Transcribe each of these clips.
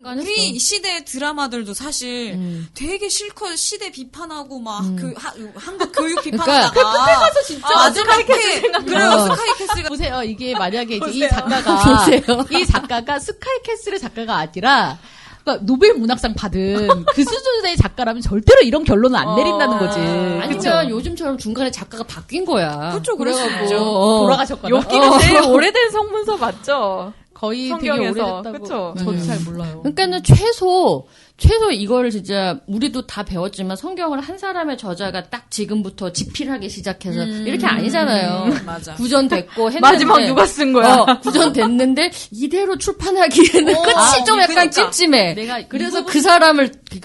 우리 시대 드라마들도 사실 되게 실컷 시대 비판하고 막 한국 교육 비판하다가 그러니까 끝에 가서 진짜 스카이캐슬 그래요. 스카이캐슬 보세요. 이게 만약에 이제 이 작가가 이 작가가 스카이캐슬의 작가가 아니라 그러니까 노벨 문학상 받은 그 수준의 작가라면 절대로 이런 결론은 안 내린다는 거지. 아니면 그쵸? 요즘처럼 중간에 작가가 바뀐 거야. 그렇죠. 그래가지고 돌아가셨거나. 욥기는 제일 오래된 성문서 맞죠? 거의 성경에서. 되게 오래됐다고. 그쵸? 저도 잘 몰라요. 그러니까는 최소 이거를 진짜 우리도 다 배웠지만 성경을 한 사람의 저자가 딱 지금부터 집필하기 시작해서 이렇게 아니잖아요. 맞아. 구전됐고 했는데 마지막 누가 쓴 거야? 구전됐는데 이대로 출판하기에는 끝이 좀 약간 그러니까. 찜찜해. 내가 그래서 이 부분- 그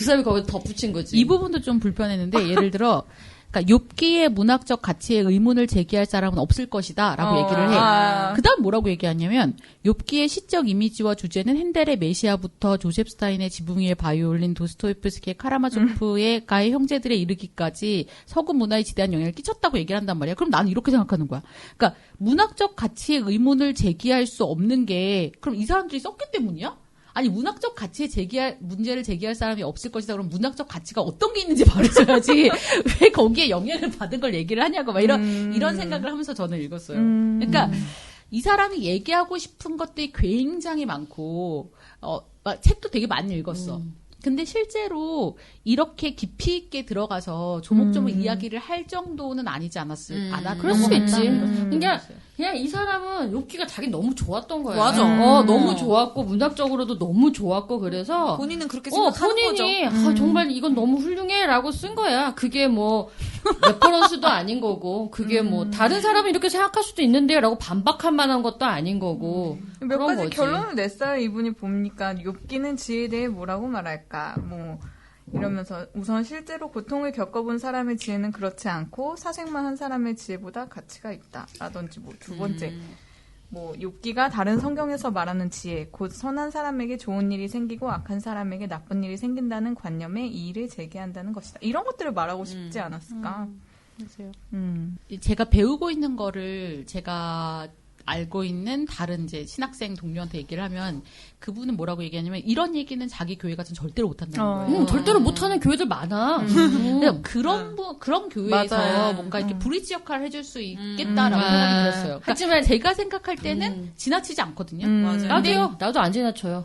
사람이 거기서 덧붙인 거지. 이 부분도 좀 불편했는데 예를 들어 그러니까 욥기의 문학적 가치에 의문을 제기할 사람은 없을 것이다라고 얘기를 해. 그다음 뭐라고 얘기하냐면 욥기의 시적 이미지와 주제는 핸델의 메시아부터 조셉 스타인의 지붕 위에 바이올린, 도스토옙스키의 카라마조프의 가의 형제들에 이르기까지 서구 문화에 지대한 영향을 끼쳤다고 얘기를 한단 말이야. 그럼 나는 이렇게 생각하는 거야. 그러니까 문학적 가치에 의문을 제기할 수 없는 게 그럼 이 사람들이 썼기 때문이야? 아니 문학적 가치에 문제를 제기할 사람이 없을 것이다. 그럼 문학적 가치가 어떤 게 있는지 말해줘야지. 왜 거기에 영향을 받은 걸 얘기를 하냐고 막 이런 생각을 하면서 저는 읽었어요. 그러니까 이 사람이 얘기하고 싶은 것들이 굉장히 많고 막 책도 되게 많이 읽었어. 근데 실제로 이렇게 깊이 있게 들어가서 조목조목 이야기를 할 정도는 아니지 않았을까. 그럴 수 있지. 그냥 이 사람은 욥기가 자기 너무 좋았던 거야. 맞아. 너무 좋았고 문학적으로도 너무 좋았고 그래서 본인은 그렇게 생각하는 본인이 거죠. 정말 이건 너무 훌륭해라고 쓴 거야. 그게 뭐 레퍼런스도 아닌 거고 그게 뭐 다른 사람이 이렇게 생각할 수도 있는데라고 반박할 만한 것도 아닌 거고 몇 그런 가지 거지. 결론을 냈어요. 이분이 보니까 욥기는 지에 대해 뭐라고 말할까 뭐 이러면서 우선 실제로 고통을 겪어본 사람의 지혜는 그렇지 않고 사색만 한 사람의 지혜보다 가치가 있다 라든지 뭐 두 번째 뭐 욥기가 다른 성경에서 말하는 지혜 곧 선한 사람에게 좋은 일이 생기고 악한 사람에게 나쁜 일이 생긴다는 관념에 이의를 제기한다는 것이다. 이런 것들을 말하고 싶지 않았을까? 맞아요. 제가 배우고 있는 거를 제가 알고 있는 다른 이제 신학생 동료한테 얘기를 하면 그분은 뭐라고 얘기하냐면 이런 얘기는 자기 교회 같은 절대로 못한다는 거예요. 절대로 못하는 교회들 많아. 근데 그런 교회에서 맞아요. 뭔가 이렇게 브리지 역할을 해줄 수 있겠다라고 생각이 들었어요. 그러니까 하지만 제가 생각할 때는 지나치지 않거든요. 맞아요. 나도 안 지나쳐요.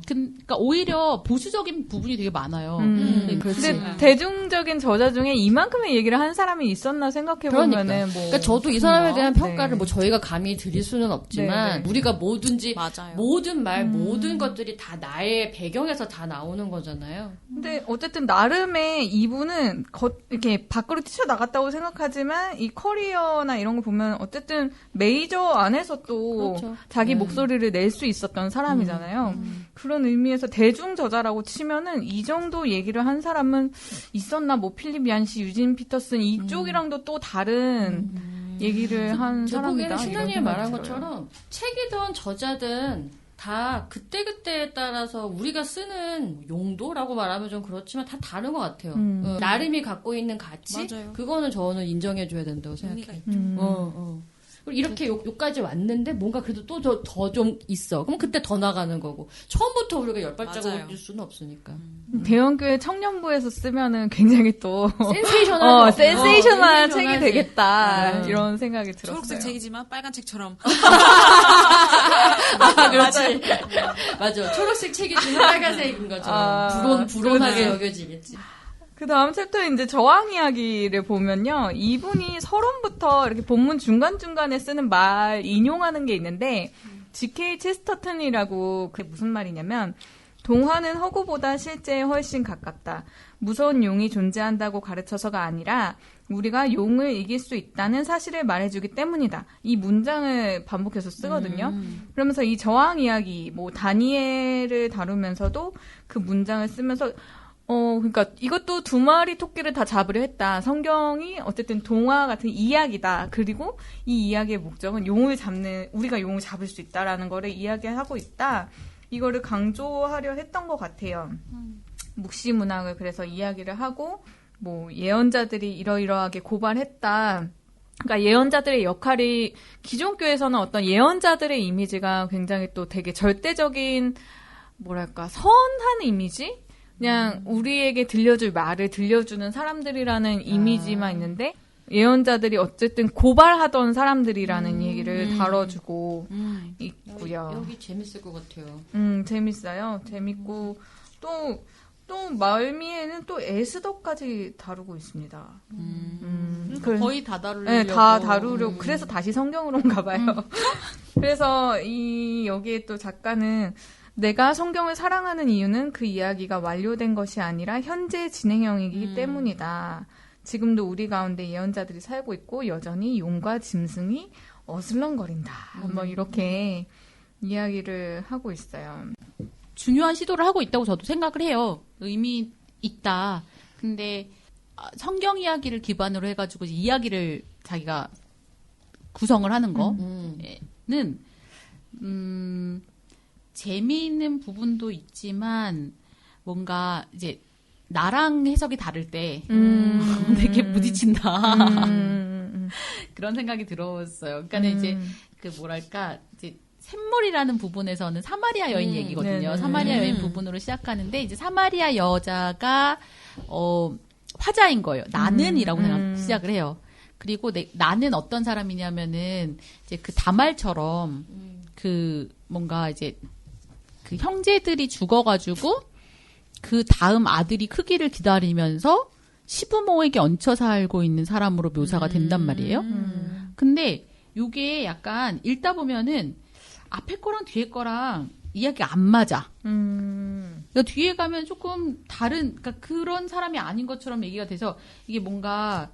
그러니까 오히려 보수적인 부분이 되게 많아요. 근데 대중적인 저자 중에 이만큼의 얘기를 한 사람이 있었나 생각해보면은 뭐 그러니까 저도 이 사람에 대한 네. 평가를 뭐 저희가 감히 드릴 수는 없지만 네. 우리가 뭐든지 맞아요. 모든 말 모든 것들이 다 나의 배경에서 다 나오는 거잖아요. 근데 어쨌든 나름의 이분은 이렇게 밖으로 튀어나갔다고 생각하지만 이 커리어나 이런 거 보면 어쨌든 메이저 안에서 또 그렇죠. 자기 목소리를 낼 수 있었던 사람이잖아요. 그런 의미에서 대중 저자라고 치면은 이 정도 얘기를 한 사람은 있었나 뭐 필립 얀시, 유진 피터슨 이쪽이랑도 또 다른 얘기를 한 제 사람이다. 보기에는 신랑이 이런 말한 생각이 들어요. 것처럼 책이든 저자든 다 그때그때에 따라서 우리가 쓰는 용도라고 말하면 좀 그렇지만 다 다른 것 같아요. 나름이 갖고 있는 가치? 맞아요. 그거는 저는 인정해줘야 된다고 의미가 생각해요. 그리고 이렇게 여기까지 왔는데 뭔가 그래도 또 더 좀 있어. 그럼 그때 더 나가는 거고. 처음부터 우리가 열 발자국 맞아요. 뛸 수는 없으니까. 대형교회 청년부에서 쓰면은 굉장히 또 센세이셔널. 센세이셔널한 책이 센세이셔널하지. 되겠다 이런 생각이 들었어요. 초록색 책이지만 빨간 책처럼. 그렇지. 맞아. 초록색 책이지만 빨간색인 것처럼 불온하게 여겨지겠지. 그 다음 챕터에 이제 저항 이야기를 보면요. 이분이 서론부터 이렇게 본문 중간중간에 쓰는 말 인용하는 게 있는데, G.K. 체스터튼이라고 그게 무슨 말이냐면, 동화는 허구보다 실제에 훨씬 가깝다. 무서운 용이 존재한다고 가르쳐서가 아니라 우리가 용을 이길 수 있다는 사실을 말해주기 때문이다. 이 문장을 반복해서 쓰거든요. 그러면서 이 저항 이야기, 뭐 다니엘을 다루면서도 그 문장을 쓰면서 그러니까 이것도 두 마리 토끼를 다 잡으려 했다. 성경이 어쨌든 동화 같은 이야기다. 그리고 이 이야기의 목적은 우리가 용을 잡을 수 있다라는 거를 이야기하고 있다. 이거를 강조하려 했던 것 같아요. 묵시 문학을 그래서 이야기를 하고 뭐 예언자들이 이러이러하게 고발했다. 그러니까 예언자들의 역할이 기존 교회에서는 어떤 예언자들의 이미지가 굉장히 또 되게 절대적인 뭐랄까 선한 이미지? 그냥 우리에게 들려줄 말을 들려주는 사람들이라는 이미지만 있는데 예언자들이 어쨌든 고발하던 사람들이라는 얘기를 다뤄주고 있고요. 여기 재밌을 것 같아요. 재밌어요. 재밌고 또 말미에는 또 에스더까지 다루고 있습니다. 거의 다 다루려고. 네, 다 다루려고. 그래서 다시 성경으로인가 봐요. 그래서 여기에 또 작가는 내가 성경을 사랑하는 이유는 그 이야기가 완료된 것이 아니라 현재 진행형이기 때문이다. 지금도 우리 가운데 예언자들이 살고 있고 여전히 용과 짐승이 어슬렁거린다. 뭐 이렇게 이야기를 하고 있어요. 중요한 시도를 하고 있다고 저도 생각을 해요. 의미 있다. 근데 성경 이야기를 기반으로 해가지고 이야기를 자기가 구성을 하는 거는 재미있는 부분도 있지만 뭔가 이제 나랑 해석이 다를 때 되게 부딪힌다. 그런 생각이 들었어요. 그러니까는 이제 그 뭐랄까 이제 샘물이라는 부분에서는 사마리아 여인 얘기거든요. 네네. 사마리아 여인 부분으로 시작하는데 이제 사마리아 여자가 화자인 거예요. 나는이라고 시작을 해요. 그리고 나는 어떤 사람이냐면은 이제 그 다말처럼 그 뭔가 이제 그 형제들이 죽어가지고 그 다음 아들이 크기를 기다리면서 시부모에게 얹혀 살고 있는 사람으로 묘사가 된단 말이에요. 근데 요게 약간 읽다 보면은 앞에 거랑 뒤에 거랑 이야기가 안 맞아. 그러니까 뒤에 가면 조금 다른, 그러니까 그런 사람이 아닌 것처럼 얘기가 돼서 이게 뭔가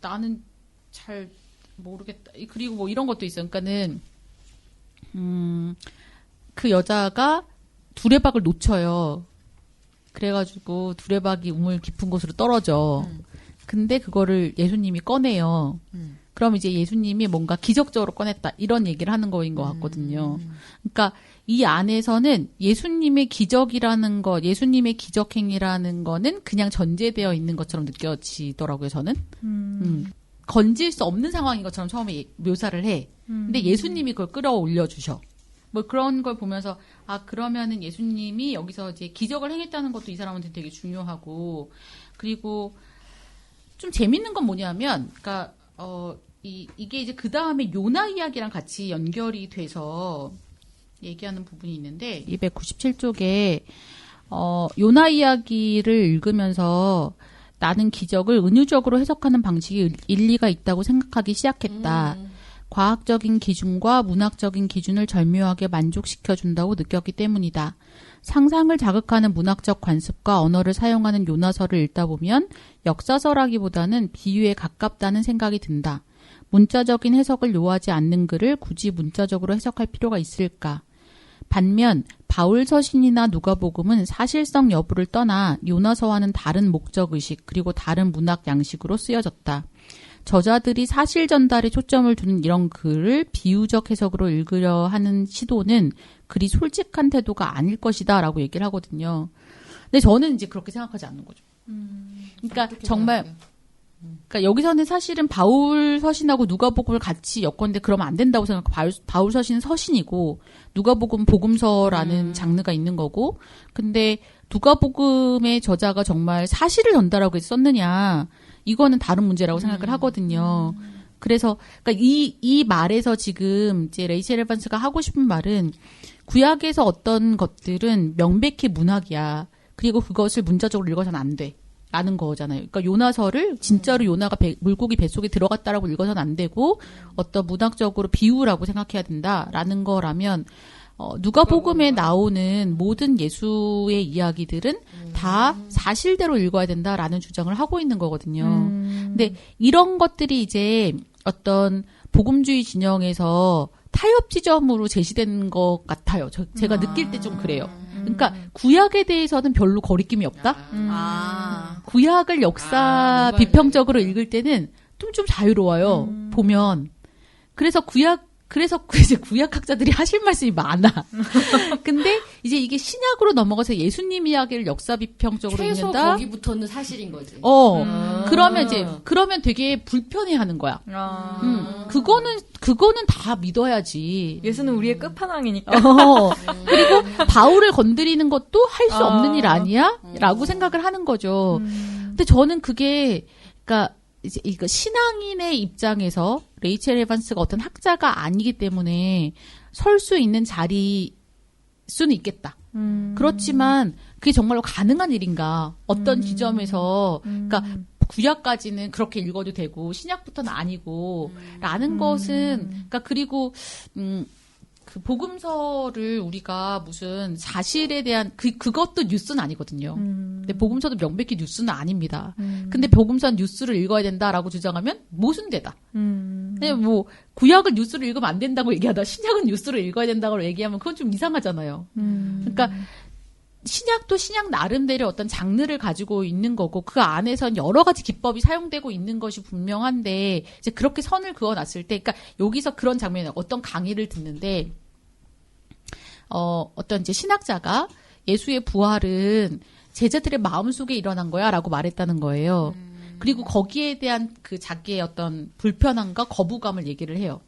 나는 잘 모르겠다. 그리고 뭐 이런 것도 있어요. 그러니까는 그 여자가 두레박을 놓쳐요. 그래가지고 두레박이 우물 깊은 곳으로 떨어져. 근데 그거를 예수님이 꺼내요. 그럼 이제 예수님이 뭔가 기적적으로 꺼냈다. 이런 얘기를 하는 거인 것 같거든요. 그러니까 이 안에서는 예수님의 기적이라는 것, 예수님의 기적행위라는 거는 그냥 전제되어 있는 것처럼 느껴지더라고요, 저는. 건질 수 없는 상황인 것처럼 처음에 묘사를 해. 근데 예수님이 그걸 끌어올려 주셔. 뭐 그런 걸 보면서 그러면은 예수님이 여기서 이제 기적을 행했다는 것도 이 사람한테 되게 중요하고, 그리고 좀 재밌는 건 뭐냐면, 그러니까 이게 이제 그 다음에 요나 이야기랑 같이 연결이 돼서 얘기하는 부분이 있는데 297쪽에 요나 이야기를 읽으면서 나는 기적을 은유적으로 해석하는 방식이 일리가 있다고 생각하기 시작했다. 과학적인 기준과 문학적인 기준을 절묘하게 만족시켜준다고 느꼈기 때문이다. 상상을 자극하는 문학적 관습과 언어를 사용하는 요나서를 읽다 보면 역사서라기보다는 비유에 가깝다는 생각이 든다. 문자적인 해석을 요하지 않는 글을 굳이 문자적으로 해석할 필요가 있을까? 반면 바울 서신이나 누가복음은 사실성 여부를 떠나 요나서와는 다른 목적의식 그리고 다른 문학 양식으로 쓰여졌다. 저자들이 사실 전달에 초점을 두는 이런 글을 비유적 해석으로 읽으려 하는 시도는 그리 솔직한 태도가 아닐 것이다 라고 얘기를 하거든요. 근데 저는 이제 그렇게 생각하지 않는 거죠. 그러니까 정말 그러니까 여기서는 사실은 바울 서신하고 누가복음을 같이 엮었는데 그러면 안 된다고 생각하고 바울 서신은 서신이고 누가복음 복음서라는 장르가 있는 거고, 근데 누가복음의 저자가 정말 사실을 전달하고 썼느냐 이거는 다른 문제라고 생각을 하거든요. 그래서 그러니까 이 말에서 지금 이제 레이첼 에반스가 하고 싶은 말은 구약에서 어떤 것들은 명백히 문학이야. 그리고 그것을 문자적으로 읽어서는 안 돼. 라는 거잖아요. 그러니까 요나서를 진짜로 요나가 물고기 뱃속에 들어갔다라고 읽어서는 안 되고 어떤 문학적으로 비유라고 생각해야 된다라는 거라면 누가복음에 나오는 모든 예수의 이야기들은 다 사실대로 읽어야 된다라는 주장을 하고 있는 거거든요. 근데 이런 것들이 이제 어떤 복음주의 진영에서 타협 지점으로 제시된 것 같아요. 제가 느낄 때 좀 그래요. 그러니까 구약에 대해서는 별로 거리낌이 없다. 구약을 역사 비평적으로 읽을 때는 좀 자유로워요. 보면. 그래서 구약 그래서 이제 구약학자들이 하실 말씀이 많아. 근데 이제 이게 신약으로 넘어가서 예수님 이야기를 역사 비평적으로 최소 읽는다. 거기부터는 사실인 거지. 그러면 되게 불편해하는 거야. 그거는 다 믿어야지. 예수는 우리의 끝판왕이니까. 그리고 바울을 건드리는 것도 할 수 없는 일 아니야? 라고 생각을 하는 거죠. 근데 저는 그게, 그러니까 이제 이거 신앙인의 입장에서 레이첼 에반스가 어떤 학자가 아니기 때문에 설 수 있는 자리 수는 있겠다. 그렇지만 그게 정말로 가능한 일인가? 어떤 지점에서 그러니까 구약까지는 그렇게 읽어도 되고 신약부터는 아니고 라는 것은 그러니까 그리고 그 복음서를 우리가 무슨 사실에 대한 그것도 뉴스는 아니거든요. 근데 복음서도 명백히 뉴스는 아닙니다. 근데 복음서는 뉴스를 읽어야 된다라고 주장하면 모순되다. 근데 뭐 구약을 뉴스를 읽으면 안 된다고 얘기하다 신약은 뉴스를 읽어야 된다고 얘기하면 그건 좀 이상하잖아요. 그러니까 신약도 신약 나름대로 어떤 장르를 가지고 있는 거고 그 안에선 여러 가지 기법이 사용되고 있는 것이 분명한데 이제 그렇게 선을 그어놨을 때, 그러니까 여기서 그런 장면이 어떤 강의를 듣는데 어떤 이제 신학자가 예수의 부활은 제자들의 마음속에 일어난 거야라고 말했다는 거예요. 그리고 거기에 대한 그 자기의 어떤 불편함과 거부감을 얘기를 해요.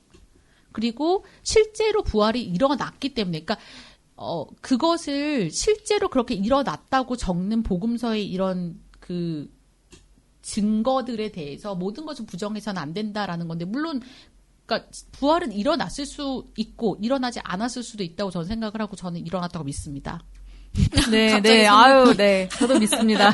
그리고 실제로 부활이 일어났기 때문에, 그러니까 그것을 실제로 그렇게 일어났다고 적는 복음서의 이런 그 증거들에 대해서 모든 것을 부정해서는 안 된다라는 건데, 물론, 그러니까 부활은 일어났을 수 있고, 일어나지 않았을 수도 있다고 저는 생각을 하고, 저는 일어났다고 믿습니다. 네, 네, 아유, 네. 저도 믿습니다.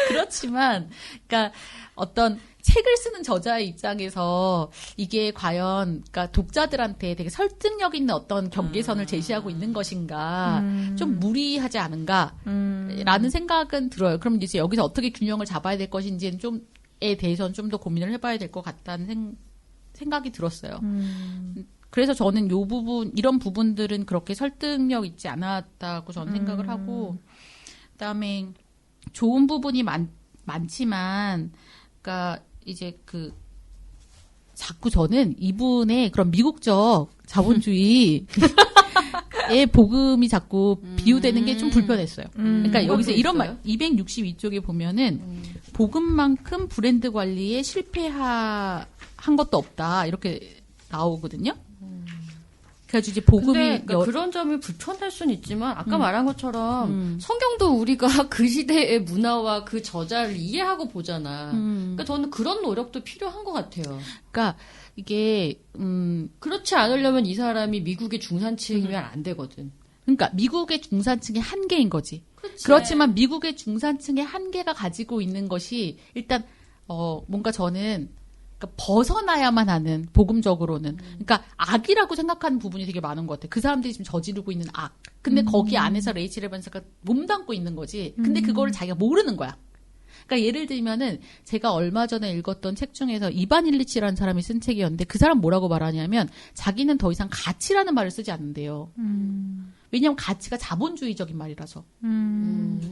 그렇지만, 그러니까 어떤 책을 쓰는 저자의 입장에서 이게 과연 그러니까 독자들한테 되게 설득력 있는 어떤 경계선을 제시하고 있는 것인가 좀 무리하지 않은가라는 생각은 들어요. 그럼 이제 여기서 어떻게 균형을 잡아야 될 것인지는 좀에 대해서는 좀 더 고민을 해봐야 될 것 같다는 생각이 들었어요. 그래서 저는 이런 부분들은 그렇게 설득력 있지 않았다고 저는 생각을 하고, 그다음에 좋은 부분이 많지만, 그러니까 이제 자꾸 저는 이분의 그런 미국적 자본주의의 복음이 자꾸 비유되는 게 좀 불편했어요. 그러니까 여기서 이런 말, 262쪽에 보면은 복음만큼 브랜드 관리에 실패한 것도 없다. 이렇게 나오거든요. 그래가지고 이제 복음이 그러니까 그런 점이 불편할 수는 있지만 아까 말한 것처럼 성경도 우리가 그 시대의 문화와 그 저자를 이해하고 보잖아. 그러니까 저는 그런 노력도 필요한 것 같아요. 그러니까 이게 그렇지 않으려면 이 사람이 미국의 중산층이면 안 되거든. 그러니까 미국의 중산층의 한계인 거지. 그치. 그렇지만 미국의 중산층의 한계가 가지고 있는 것이 일단 뭔가 저는 그러니까 벗어나야만 하는 복음적으로는 그러니까 악이라고 생각하는 부분이 되게 많은 것 같아요. 그 사람들이 지금 저지르고 있는 악. 근데 거기 안에서 레이첼 에반스가 몸담고 있는 거지. 근데 그거를 자기가 모르는 거야. 그러니까 예를 들면은 제가 얼마 전에 읽었던 책 중에서 이반 일리치라는 사람이 쓴 책이었는데 그 사람 뭐라고 말하냐면 자기는 더 이상 가치라는 말을 쓰지 않는데요. 왜냐하면 가치가 자본주의적인 말이라서.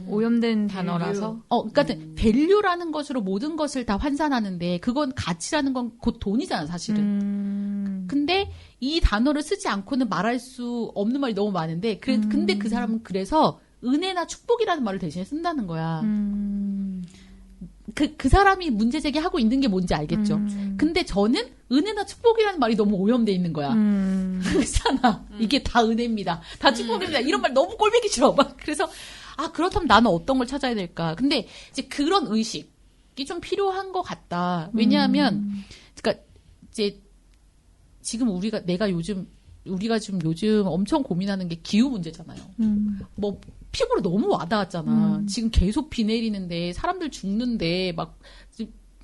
오염된 단어라서. 그러니까 밸류라는 것으로 모든 것을 다 환산하는데 그건 가치라는 건 곧 돈이잖아, 사실은. 근데 이 단어를 쓰지 않고는 말할 수 없는 말이 너무 많은데 근데 그 사람은 그래서 은혜나 축복이라는 말을 대신에 쓴다는 거야. 그 사람이 문제 제기하고 있는 게 뭔지 알겠죠. 근데 저는 은혜나 축복이라는 말이 너무 오염돼 있는 거야. 그렇잖아. 이게 다 은혜입니다. 다 축복입니다. 이런 말 너무 꼴보기 싫어. 막 그래서 그렇다면 나는 어떤 걸 찾아야 될까? 근데 이제 그런 의식이 좀 필요한 것 같다. 왜냐하면 그러니까 이제 지금 우리가 지금 요즘 엄청 고민하는 게 기후 문제잖아요. 뭐 피부로 너무 와닿았잖아. 지금 계속 비 내리는데 사람들 죽는데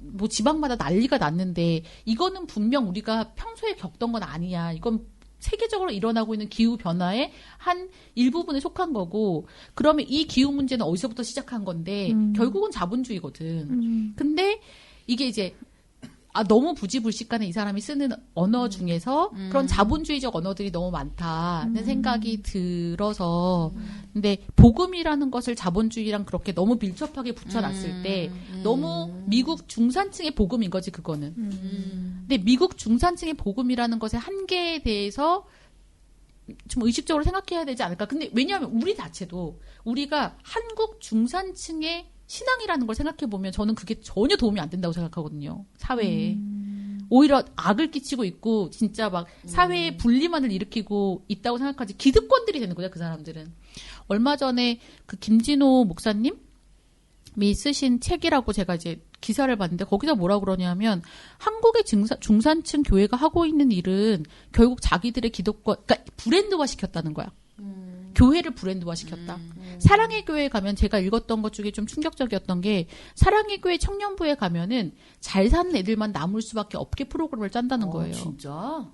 뭐 지방마다 난리가 났는데 이거는 분명 우리가 평소에 겪던 건 아니야. 이건 세계적으로 일어나고 있는 기후 변화의 한 일부분에 속한 거고 그러면 이 기후 문제는 어디서부터 시작한 건데 결국은 자본주의거든. 근데 이게 이제 너무 부지불식간에 이 사람이 쓰는 언어 중에서 그런 자본주의적 언어들이 너무 많다는 생각이 들어서 근데 복음이라는 것을 자본주의랑 그렇게 너무 밀접하게 붙여놨을 때 너무 미국 중산층의 복음인 거지 그거는. 근데 미국 중산층의 복음이라는 것의 한계에 대해서 좀 의식적으로 생각해야 되지 않을까. 근데 왜냐하면 우리 자체도 우리가 한국 중산층의 신앙이라는 걸 생각해보면 저는 그게 전혀 도움이 안 된다고 생각하거든요. 사회에. 오히려 악을 끼치고 있고 진짜 막 사회의 분리만을 일으키고 있다고 생각하지 기득권들이 되는 거죠. 그 사람들은. 얼마 전에 그 김진호 목사님이 쓰신 책이라고 제가 이제 기사를 봤는데 거기서 뭐라고 그러냐면 한국의 중산층 교회가 하고 있는 일은 결국 자기들의 기득권, 그러니까 브랜드화 시켰다는 거야. 교회를 브랜드화 시켰다. 사랑의 교회에 가면 제가 읽었던 것 중에 좀 충격적이었던 게 사랑의 교회 청년부에 가면은 잘 사는 애들만 남을 수밖에 없게 프로그램을 짠다는 거예요. 진짜?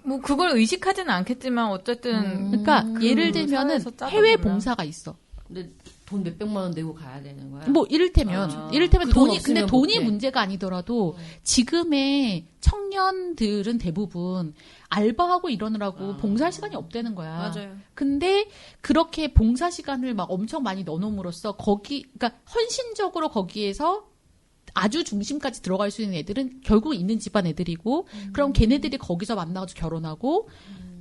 뭐 그걸 의식하지는 않겠지만 어쨌든 그러니까 예를 들면은 해외 봉사가 있어. 근데 돈 몇백만 원 내고 가야 되는 거야? 뭐 이를테면 그 돈이 근데 돈이 문제가 아니더라도 지금의 청년들은 대부분 알바하고 이러느라고 봉사 시간이 없다는 거야. 맞아요. 근데 그렇게 봉사 시간을 막 엄청 많이 넣어놓음으로써 그러니까 헌신적으로 거기에서 아주 중심까지 들어갈 수 있는 애들은 결국 있는 집안 애들이고 그럼 걔네들이 거기서 만나가지고 결혼하고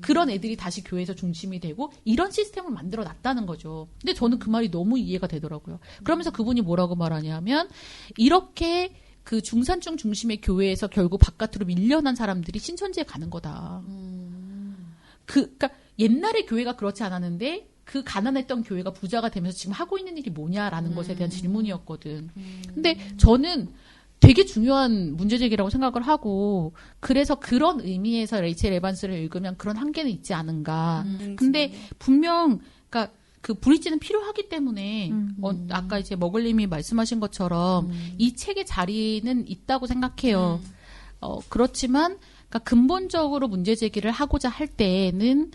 그런 애들이 다시 교회에서 중심이 되고 이런 시스템을 만들어 놨다는 거죠. 근데 저는 그 말이 너무 이해가 되더라고요. 그러면서 그분이 뭐라고 말하냐면 이렇게 그 중산층 중심의 교회에서 결국 바깥으로 밀려난 사람들이 신천지에 가는 거다. 그러니까 옛날에 교회가 그렇지 않았는데 그 가난했던 교회가 부자가 되면서 지금 하고 있는 일이 뭐냐라는 것에 대한 질문이었거든. 근데 저는 되게 중요한 문제제기라고 생각을 하고 그래서 그런 의미에서 레이첼 에반스를 읽으면 그런 한계는 있지 않은가. 근데 분명 그러니까 그 브릿지는 필요하기 때문에 아까 이제 머글님이 말씀하신 것처럼 이 책의 자리는 있다고 생각해요. 그렇지만 그러니까 근본적으로 문제제기를 하고자 할 때는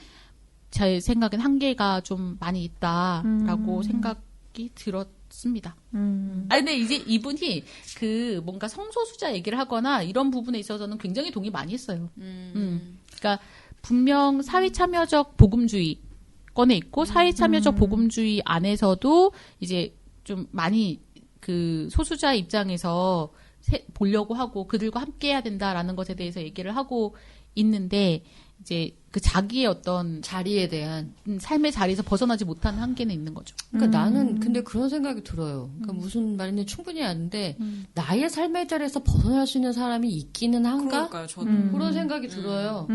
제 생각엔 한계가 좀 많이 있다라고 생각이 들었습니다. 근데 이제 이분이 그 뭔가 성소수자 얘기를 하거나 이런 부분에 있어서는 굉장히 동의 많이 했어요. 그러니까 분명 사회참여적 복음주의 건에 있고 사회참여적 복음주의 안에서도 이제 좀 많이 그 소수자의 입장에서 보려고 하고 그들과 함께 해야 된다라는 것에 대해서 얘기를 하고 있는데 이제 그 자기의 어떤 자리에 대한 삶의 자리에서 벗어나지 못하는 한계는 있는 거죠. 그러니까 나는 근데 그런 생각이 들어요. 그러니까 무슨 말인지 충분히 아는데 나의 삶의 자리에서 벗어날 수 있는 사람이 있기는 한가? 그러니까요, 저도. 그런 생각이 들어요.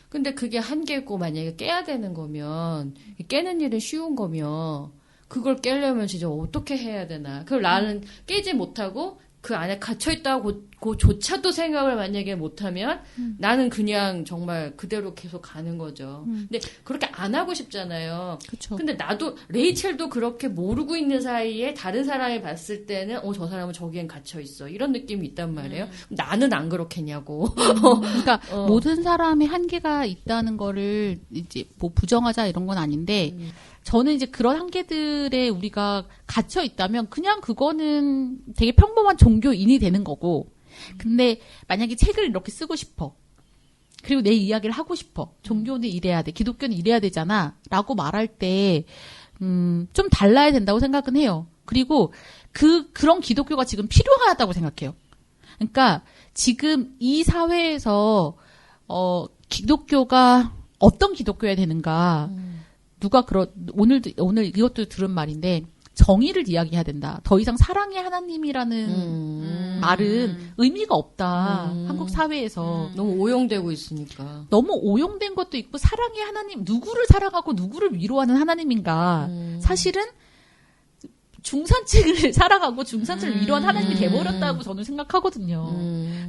근데 그게 한계고 만약에 깨야 되는 거면 깨는 일은 쉬운 거면 그걸 깨려면 진짜 어떻게 해야 되나? 그걸 나는 깨지 못하고 그 안에 갇혀있다고 조차도 생각을 만약에 못하면 나는 그냥 정말 그대로 계속 가는 거죠. 근데 그렇게 안 하고 싶잖아요. 그쵸. 근데 나도 레이첼도 그렇게 모르고 있는 사이에 다른 사람이 봤을 때는 저 사람은 저기엔 갇혀있어. 이런 느낌이 있단 말이에요. 나는 안 그렇겠냐고. 그러니까 모든 사람의 한계가 있다는 거를 이제 뭐 부정하자 이런 건 아닌데 저는 이제 그런 한계들에 우리가 갇혀 있다면 그냥 그거는 되게 평범한 종교인이 되는 거고 근데 만약에 책을 이렇게 쓰고 싶어 그리고 내 이야기를 하고 싶어 종교는 이래야 돼 기독교는 이래야 되잖아 라고 말할 때 좀 달라야 된다고 생각은 해요. 그리고 그런 기독교가 지금 필요하다고 생각해요. 그러니까 지금 이 사회에서 기독교가 어떤 기독교여야 되는가 누가 오늘 이것도 들은 말인데 정의를 이야기해야 된다. 더 이상 사랑의 하나님이라는 말은 의미가 없다. 한국 사회에서. 너무 오용되고 있으니까. 너무 오용된 것도 있고 사랑의 하나님, 누구를 사랑하고 누구를 위로하는 하나님인가. 사실은 중산층을 사랑하고 중산층을 위로한 하나님이 돼버렸다고 저는 생각하거든요.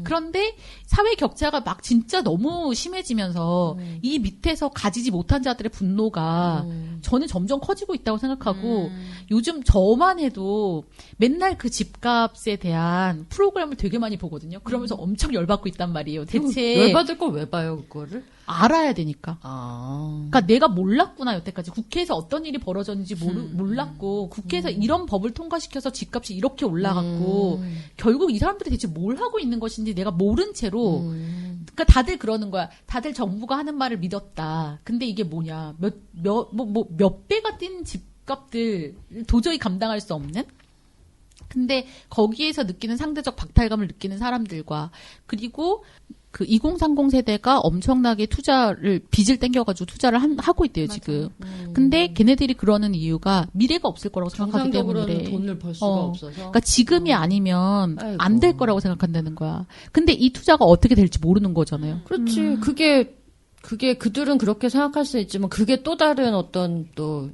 그런데 사회 격차가 막 진짜 너무 심해지면서 이 밑에서 가지지 못한 자들의 분노가 저는 점점 커지고 있다고 생각하고 요즘 저만 해도 맨날 그 집값에 대한 프로그램을 되게 많이 보거든요. 그러면서 엄청 열받고 있단 말이에요. 대체 열받을 걸 왜 봐요, 그거를? 알아야 되니까. 아. 그러니까 내가 몰랐구나 여태까지 국회에서 어떤 일이 벌어졌는지 몰랐고 국회에서 이런 이런 법을 통과시켜서 집값이 이렇게 올라갔고 결국 이 사람들이 대체 뭘 하고 있는 것인지 내가 모른 채로 그러니까 다들 그러는 거야. 다들 정부가 하는 말을 믿었다. 근데 이게 뭐냐. 몇 배가 뛴 집값들 도저히 감당할 수 없는? 근데 거기에서 느끼는 상대적 박탈감을 느끼는 사람들과 그리고 그 2030 세대가 엄청나게 빚을 땡겨가지고 투자를 하고 있대요, 맞아. 지금. 근데 걔네들이 그러는 이유가 미래가 없을 거라고 생각하기 때문에. 정상적으로는 돈을 벌 수가 없어서. 그러니까 지금이 아니면 안 될 거라고 생각한다는 거야. 근데 이 투자가 어떻게 될지 모르는 거잖아요. 그렇지. 그게 그들은 그렇게 생각할 수 있지만 그게 또 다른 어떤 또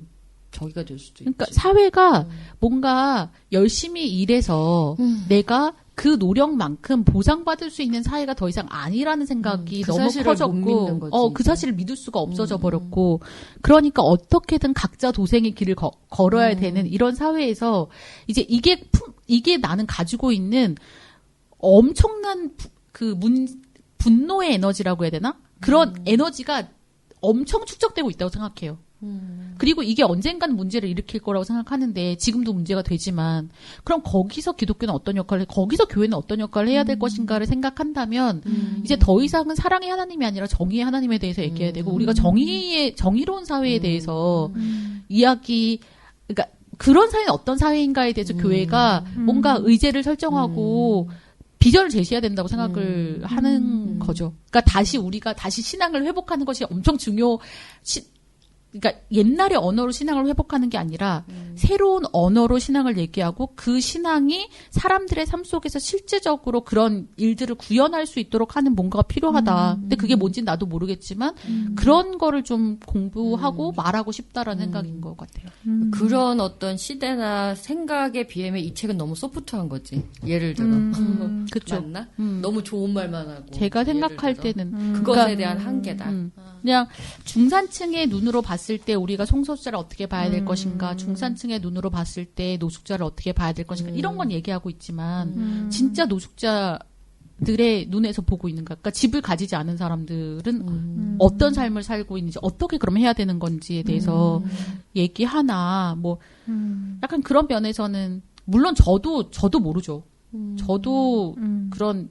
저기가 될 수도 있지. 그러니까 사회가 뭔가 열심히 일해서 내가 그 노력만큼 보상받을 수 있는 사회가 더 이상 아니라는 생각이 그 너무 사실을 못 커졌고, 믿는 거지, 그 이제. 사실을 믿을 수가 없어져 버렸고, 그러니까 어떻게든 각자 도생의 길을 걸어야 되는 이런 사회에서 이제 이게 나는 가지고 있는 엄청난 분노의 에너지라고 해야 되나? 그런 에너지가 엄청 축적되고 있다고 생각해요. 그리고 이게 언젠가는 문제를 일으킬 거라고 생각하는데 지금도 문제가 되지만 그럼 거기서 기독교는 어떤 역할을 거기서 교회는 어떤 역할을 해야 될 것인가를 생각한다면 이제 더 이상은 사랑의 하나님이 아니라 정의의 하나님에 대해서 얘기해야 되고 우리가 정의로운 사회에 대해서 그러니까 그런 사회는 어떤 사회인가에 대해서 교회가 뭔가 의제를 설정하고 비전을 제시해야 된다고 생각을 하는 거죠. 그러니까 우리가 다시 신앙을 회복하는 것이 엄청 그러니까 옛날의 언어로 신앙을 회복하는 게 아니라 새로운 언어로 신앙을 얘기하고 그 신앙이 사람들의 삶 속에서 실제적으로 그런 일들을 구현할 수 있도록 하는 뭔가가 필요하다. 근데 그게 뭔지 나도 모르겠지만 그런 거를 좀 공부하고 말하고 싶다라는 생각인 것 같아요. 그런 어떤 시대나 생각에 비하면 이 책은 너무 소프트한 거지. 예를 들어. 그쵸. 맞나? 너무 좋은 말만 하고. 제가 생각할 예를 들어. 때는 그것에 그러니까 대한 한계다. 그냥 중산층의 눈으로 봤을 때 우리가 성소수자를 어떻게 봐야 될 것인가, 중산층의 눈으로 봤을 때 노숙자를 어떻게 봐야 될 것인가 이런 건 얘기하고 있지만 진짜 노숙자들의 눈에서 보고 있는가, 그러니까 집을 가지지 않은 사람들은 어떤 삶을 살고 있는지 어떻게 그럼 해야 되는 건지에 대해서 얘기하나 뭐 약간 그런 면에서는 물론 저도 모르죠. 저도 그런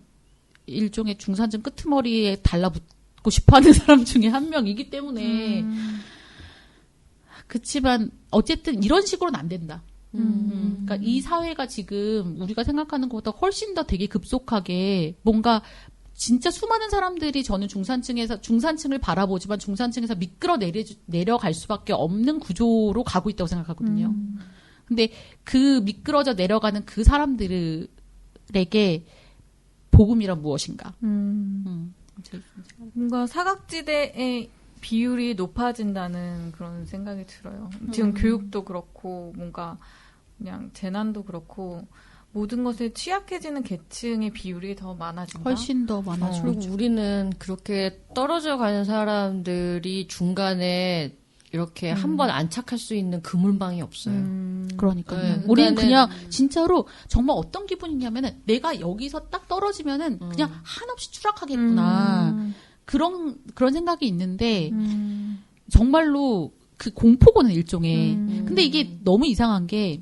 일종의 중산층 끄트머리에 달라붙고 싶어하는 사람 중에 한 명이기 때문에 그치만 어쨌든 이런 식으로는 안 된다. 그러니까 이 사회가 지금 우리가 생각하는 것보다 훨씬 더 되게 급속하게 뭔가 진짜 수많은 사람들이 저는 중산층을 바라보지만 중산층에서 미끄러 내려갈 수밖에 없는 구조로 가고 있다고 생각하거든요. 근데 그 미끄러져 내려가는 그 사람들에게 복음이란 무엇인가? 뭔가 사각지대의 비율이 높아진다는 그런 생각이 들어요. 지금 교육도 그렇고 뭔가 그냥 재난도 그렇고 모든 것에 취약해지는 계층의 비율이 더 많아진다. 훨씬 더 많아지고 그리고 우리는 그렇게 떨어져 가는 사람들이 중간에 이렇게 한번 안착할 수 있는 그물망이 없어요. 그러니까요. 네, 우리는 그러니까는- 그냥 진짜로 정말 어떤 기분이냐면은 내가 여기서 딱 떨어지면은 그냥 한없이 추락하겠구나. 그런 생각이 있는데 정말로 그 공포거든 일종의. 근데 이게 너무 이상한 게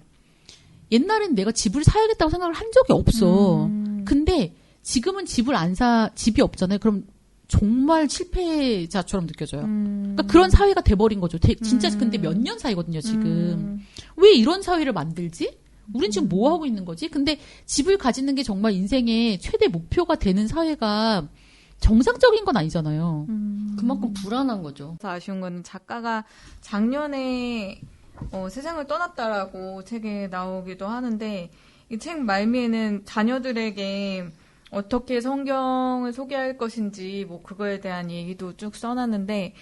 옛날엔 내가 집을 사야겠다고 생각을 한 적이 없어. 근데 지금은 집이 없잖아요. 그럼 정말 실패자처럼 느껴져요. 그러니까 그런 사회가 돼버린 거죠. 진짜 근데 몇 년 사이거든요, 지금. 왜 이런 사회를 만들지? 우린 지금 뭐 하고 있는 거지? 근데 집을 가지는 게 정말 인생의 최대 목표가 되는 사회가 정상적인 건 아니잖아요. 그만큼 불안한 거죠. 아쉬운 거는 작가가 작년에 세상을 떠났다라고 책에 나오기도 하는데 이 책 말미에는 자녀들에게 어떻게 성경을 소개할 것인지 뭐 그거에 대한 얘기도 쭉 써놨는데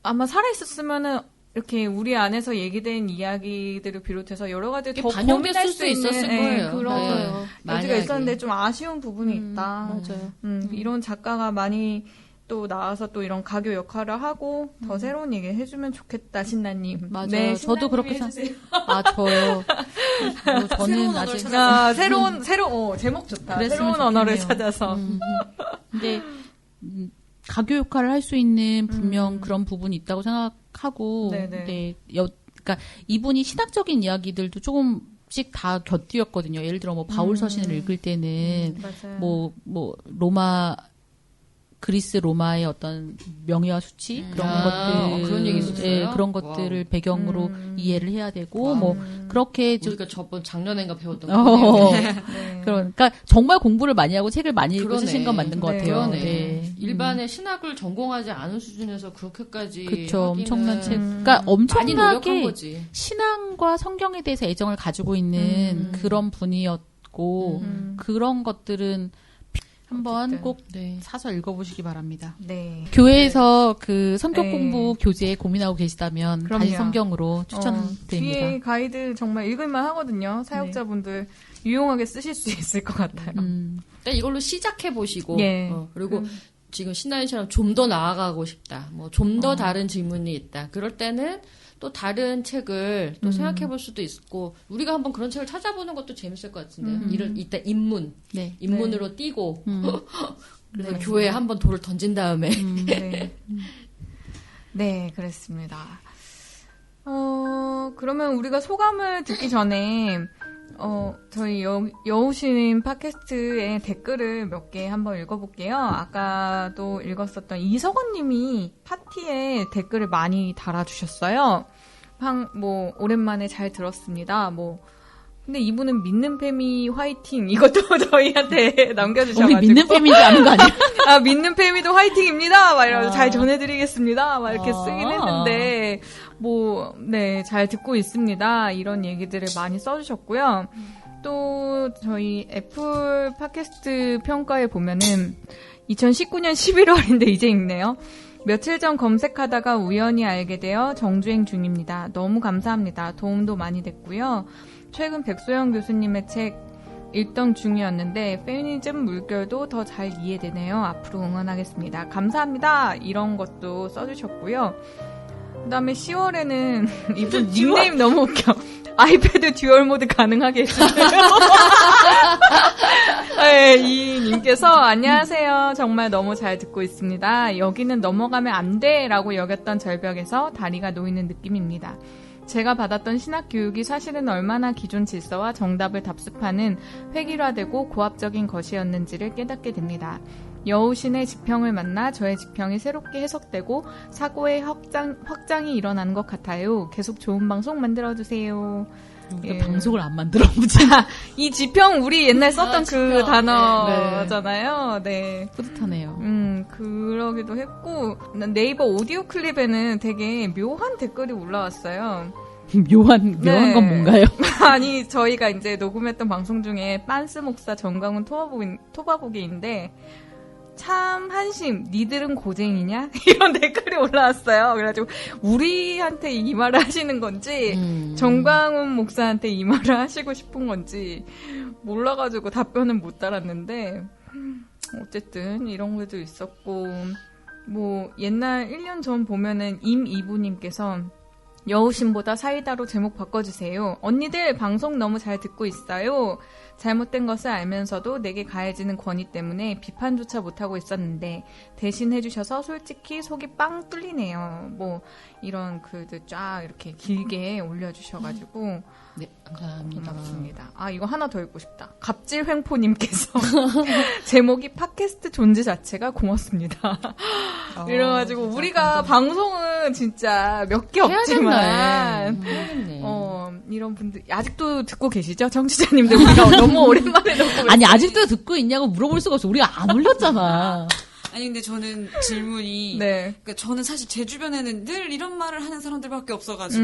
아마 살아있었으면은 이렇게 우리 안에서 얘기된 이야기들을 비롯해서 여러 가지 더 고민할 반영됐을 수 수 있는 있었을 거예요. 그런 네. 여지가 만약에. 있었는데 좀 아쉬운 부분이 있다. 맞아요. 이런 작가가 많이 또 나와서 또 이런 가교 역할을 하고 더 새로운 얘기 해주면 좋겠다, 신나님. 맞아요. 네, 저도 그렇게 해주세요. 저요. 저는 새로운 언어를 아직 제목 좋다. 그랬으면 새로운 언어를 좋겠네요. 찾아서. 근데 가교 역할을 할 수 있는 분명 그런 부분이 있다고 생각하고, 네네. 그러니까 이분이 신학적인 이야기들도 조금 씩 다 곁들였거든요. 예를 들어 뭐 바울 서신을 읽을 때는 맞아요. 뭐 그리스 로마의 어떤 명예와 수치 그런 것들 그런 얘기 있었어요? 예, 그런 것들을 배경으로 이해를 해야 되고 뭐 그렇게 우리가 저번 작년인가 배웠던 네. 그러니까 정말 공부를 많이 하고 책을 많이 읽고 그러네. 쓰신 건 맞는 것 네. 같아요. 그러네. 네. 일반의 신학을 전공하지 않은 수준에서 그렇게까지 그쵸. 하기는 엄청난 책. 그러니까 많이 노력한 엄청나게 거지. 신앙과 성경에 대해서 애정을 가지고 있는 그런 분이었고 그런 것들은 한번 어쨌든. 꼭 네. 사서 읽어보시기 바랍니다. 네. 교회에서 그 성경 네. 공부 교재 고민하고 계시다면 그럼요. 다시 성경으로 추천드립니다. 뒤에 가이드 정말 읽을만 하거든요. 사역자분들 유용하게 쓰실 수 있을 것 같아요. 일단 이걸로 시작해 보시고 예. 그리고 지금 신나인처럼 좀 더 나아가고 싶다. 뭐 좀 더 다른 질문이 있다. 그럴 때는 또 다른 책을 또 생각해 볼 수도 있고 우리가 한번 그런 책을 찾아보는 것도 재밌을 것 같은데요. 일단 입문으로 띄고 그래서 교회에 한번 돌을 던진 다음에 네. 네, 그렇습니다. 그러면 우리가 소감을 듣기 전에 저희 여우신 팟캐스트의 댓글을 몇 개 한번 읽어볼게요. 아까도 읽었었던 이석원 님이 파티에 댓글을 많이 달아주셨어요. 오랜만에 잘 들었습니다. 근데 이분은 믿는 페미 화이팅 이것도 저희한테 남겨주셔가지고. 우리 믿는 페미지 않은 거 아니야? 아, 믿는 페미도 화이팅입니다! 막 이러면서 잘 전해드리겠습니다! 막 이렇게 쓰긴 했는데, 네, 잘 듣고 있습니다. 이런 얘기들을 많이 써주셨고요. 또, 저희 애플 팟캐스트 평가에 보면은, 2019년 11월인데 이제 읽네요. 며칠 전 검색하다가 우연히 알게 되어 정주행 중입니다. 너무 감사합니다. 도움도 많이 됐고요. 최근 백소영 교수님의 책 읽던 중이었는데 페미니즘 물결도 더 잘 이해되네요. 앞으로 응원하겠습니다. 감사합니다. 이런 것도 써주셨고요. 그 다음에 10월에는 이분 닉네임 너무 웃겨. 아이패드 듀얼 모드 가능하게 해주세요. 네, 이 님께서 안녕하세요. 정말 너무 잘 듣고 있습니다. 여기는 넘어가면 안 돼라고 여겼던 절벽에서 다리가 놓이는 느낌입니다. 제가 받았던 신학 교육이 사실은 얼마나 기존 질서와 정답을 답습하는 획일화되고 고압적인 것이었는지를 깨닫게 됩니다. 여우신의 지평을 만나 저의 지평이 새롭게 해석되고 사고의 확장이 일어나는 것 같아요. 계속 좋은 방송 만들어주세요. 우리가 방송을 안 만들어 보지. 이 지평 우리 옛날 썼던 그 지평. 단어잖아요. 네. 뿌듯하네요. 그러기도 했고 네이버 오디오 클립에는 되게 묘한 댓글이 올라왔어요. 묘한 네. 건 뭔가요? 아니 저희가 이제 녹음했던 방송 중에 빤스 목사 정강훈 토바보기인데 참 한심 니들은 고쟁이냐 이런 댓글이 올라왔어요. 그래가지고 우리한테 이 말을 하시는 건지 정광훈 목사한테 이 말을 하시고 싶은 건지 몰라가지고 답변은 못 달았는데 어쨌든 이런 것도 있었고 옛날 1년 전 보면은 임이부님께서 여우신보다 사이다로 제목 바꿔주세요. 언니들 방송 너무 잘 듣고 있어요. 잘못된 것을 알면서도 내게 가해지는 권위 때문에 비판조차 못하고 있었는데 대신 해주셔서 솔직히 속이 빵 뚫리네요. 이런 글들 쫙 이렇게 길게 올려주셔가지고 네, 감사합니다. 고맙습니다. 이거 하나 더 읽고 싶다. 갑질횡포님께서 제목이 팟캐스트 존재 자체가 고맙습니다. 이래가지고 우리가 방송은 진짜 몇 개 없지만 해야겠네. 이런 분들 아직도 듣고 계시죠? 청취자님들 우리가 너무 오랜만에 듣고 아니 아직도 듣고 있냐고 물어볼 수가 없어. 우리가 안 올렸잖아. 아니 근데 저는 질문이 네. 그러니까 저는 사실 제 주변에는 늘 이런 말을 하는 사람들밖에 없어가지고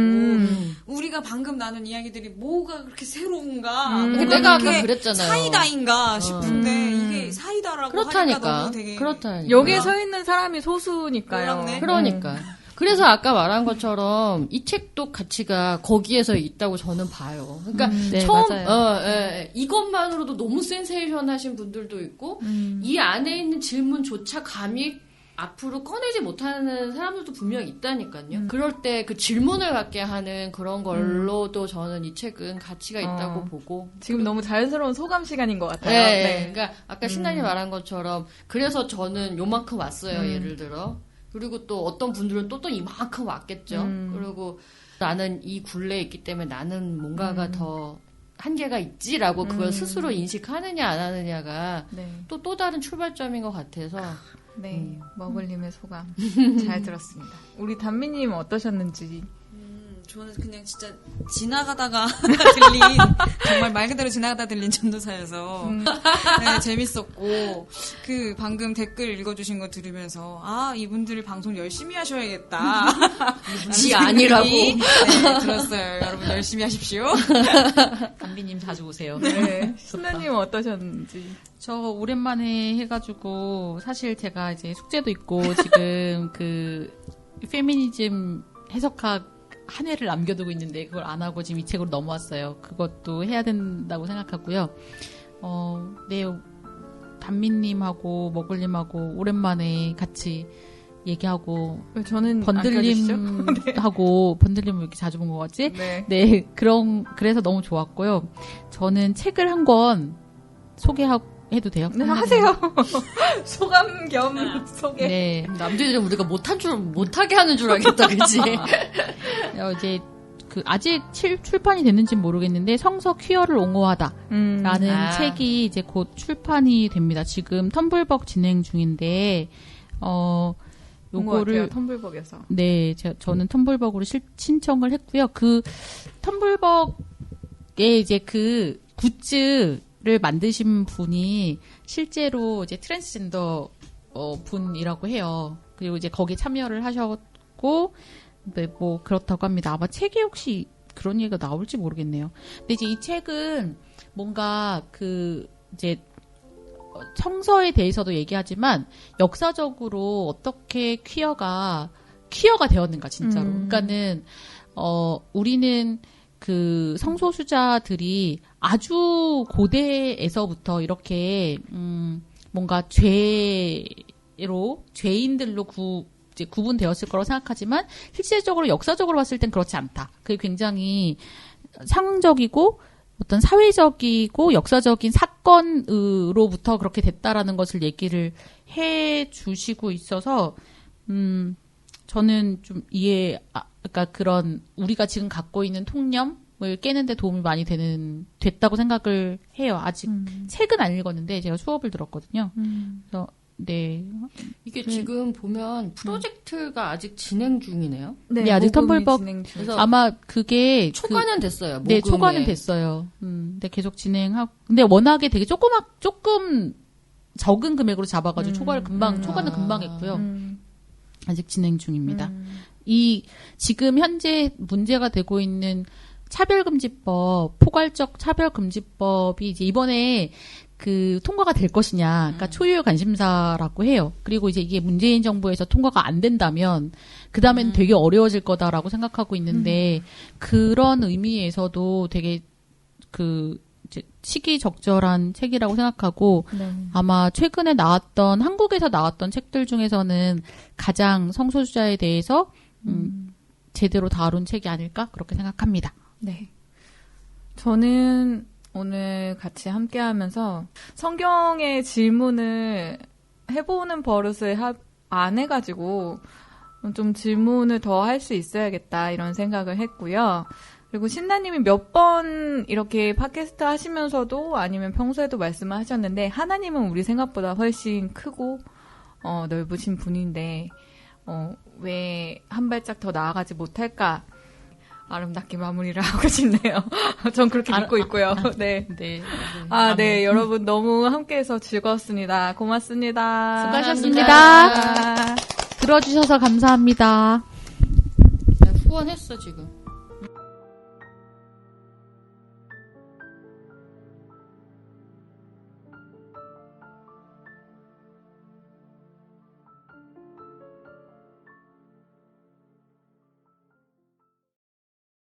우리가 방금 나눈 이야기들이 뭐가 그렇게 새로운가 뭐가 내가 그렇게 아까 그랬잖아요. 사이다인가 싶은데 이게 사이다라고 하니까 그렇다니까. 너무 되게 그렇다니까. 여기에 서 있는 사람이 소수니까요. 몰랐네. 그러니까. 그래서 아까 말한 것처럼 이 책도 가치가 거기에서 있다고 저는 봐요. 그러니까 네, 처음 맞아요. 이것만으로도 너무 센세이션하신 분들도 있고 이 안에 있는 질문조차 감히 앞으로 꺼내지 못하는 사람들도 분명히 있다니까요. 그럴 때 그 질문을 갖게 하는 그런 걸로도 저는 이 책은 가치가 있다고 보고. 지금 너무 자연스러운 소감 시간인 것 같아요. 네. 그러니까 아까 신나이 말한 것처럼 그래서 저는 요만큼 왔어요. 예를 들어. 그리고 또 어떤 분들은 또 이만큼 왔겠죠. 그리고 나는 이 굴레에 있기 때문에 나는 뭔가가 더 한계가 있지라고 그걸 음. 스스로 인식하느냐 안 하느냐가 네. 또 다른 출발점인 것 같아서 네. 머글님의 소감 잘 들었습니다. 우리 단미님 어떠셨는지. 저는 그냥 진짜 지나가다가 들린 정말 말 그대로 지나가다 들린 전도사여서 네, 재밌었고 그 방금 댓글 읽어주신 거 들으면서 이분들 방송 열심히 하셔야겠다. 지 아니라고. 네, 들었어요. 여러분 열심히 하십시오. 담비님 자주 오세요. 네. 신나님 어떠셨는지. 저 오랜만에 해가지고 사실 제가 이제 숙제도 있고 지금 그 페미니즘 해석학 한 해를 남겨두고 있는데 그걸 안 하고 지금 이 책으로 넘어왔어요. 그것도 해야 된다고 생각하고요. 네, 단미님하고 머글님하고 오랜만에 같이 얘기하고 왜 저는 안 껴주시죠? 번들님하고 번들님 왜 이렇게 자주 본 것 같지? 네. 네, 그래서 너무 좋았고요. 저는 책을 한 권 소개해도 돼요? 네, 하세요. 소감 겸 소개. 네. 남들은 우리가 못하게 하는 줄 알겠다, 그치? 이제 아직 출판이 됐는지는 모르겠는데 성서 퀴어를 옹호하다라는 책이 이제 곧 출판이 됩니다. 지금 텀블벅 진행 중인데 요거를 텀블벅에서. 네, 저는 텀블벅으로 신청을 했고요. 그 텀블벅에 이제 그 굿즈를 만드신 분이 실제로 이제 트랜스젠더 분이라고 해요. 그리고 이제 거기에 참여를 하셨고, 네, 뭐 그렇다고 합니다. 아마 책에 혹시 그런 얘기가 나올지 모르겠네요. 근데 이제 이 책은 뭔가 이제 성서에 대해서도 얘기하지만 역사적으로 어떻게 퀴어가 되었는가 진짜로. 그러니까는 우리는 그 성소수자들이 아주 고대에서부터 이렇게 뭔가 죄인들로 이제 구분되었을 거라고 생각하지만 실질적으로 역사적으로 봤을 땐 그렇지 않다. 그게 굉장히 상황적이고 어떤 사회적이고 역사적인 사건으로부터 그렇게 됐다라는 것을 얘기를 해 주시고 있어서 저는 좀 그러니까 그런 우리가 지금 갖고 있는 통념을 깨는데 도움이 많이 됐다고 생각을 해요. 아직 책은 안 읽었는데 제가 수업을 들었거든요. 그래서 네. 이게 지금 보면 프로젝트가 아직 진행 중이네요. 네, 아직 텀블벅 그래서 아마 그게 초과는 됐어요. 네, 초과는 됐어요. 근데 계속 진행하고 근데 워낙에 되게 조금 적은 금액으로 잡아가지고 초과는 금방 했고요. 아직 진행 중입니다. 지금 현재 문제가 되고 있는 차별금지법, 포괄적 차별금지법이 이제 이번에 통과가 될 것이냐, 그러니까 초유의 관심사라고 해요. 그리고 이제 이게 문재인 정부에서 통과가 안 된다면, 그 다음엔 되게 어려워질 거다라고 생각하고 있는데, 그런 의미에서도 되게 이제 시기적절한 책이라고 생각하고, 네. 아마 최근에 한국에서 나왔던 책들 중에서는 가장 성소수자에 대해서, 제대로 다룬 책이 아닐까? 그렇게 생각합니다. 네. 저는 오늘 같이 함께 하면서 성경의 질문을 해보는 버릇을 안 해가지고 좀 질문을 더 할 수 있어야겠다 이런 생각을 했고요. 그리고 신나님이 몇 번 이렇게 팟캐스트 하시면서도 아니면 평소에도 말씀을 하셨는데 하나님은 우리 생각보다 훨씬 크고 넓으신 분인데 왜 한 발짝 더 나아가지 못할까? 아름답게 마무리를 하고 싶네요. 전 그렇게 믿고 있고요. 네. 네. 네. 여러분 너무 함께해서 즐거웠습니다. 고맙습니다. 수고하셨습니다. 들어주셔서 감사합니다. 내가 후원했어, 지금.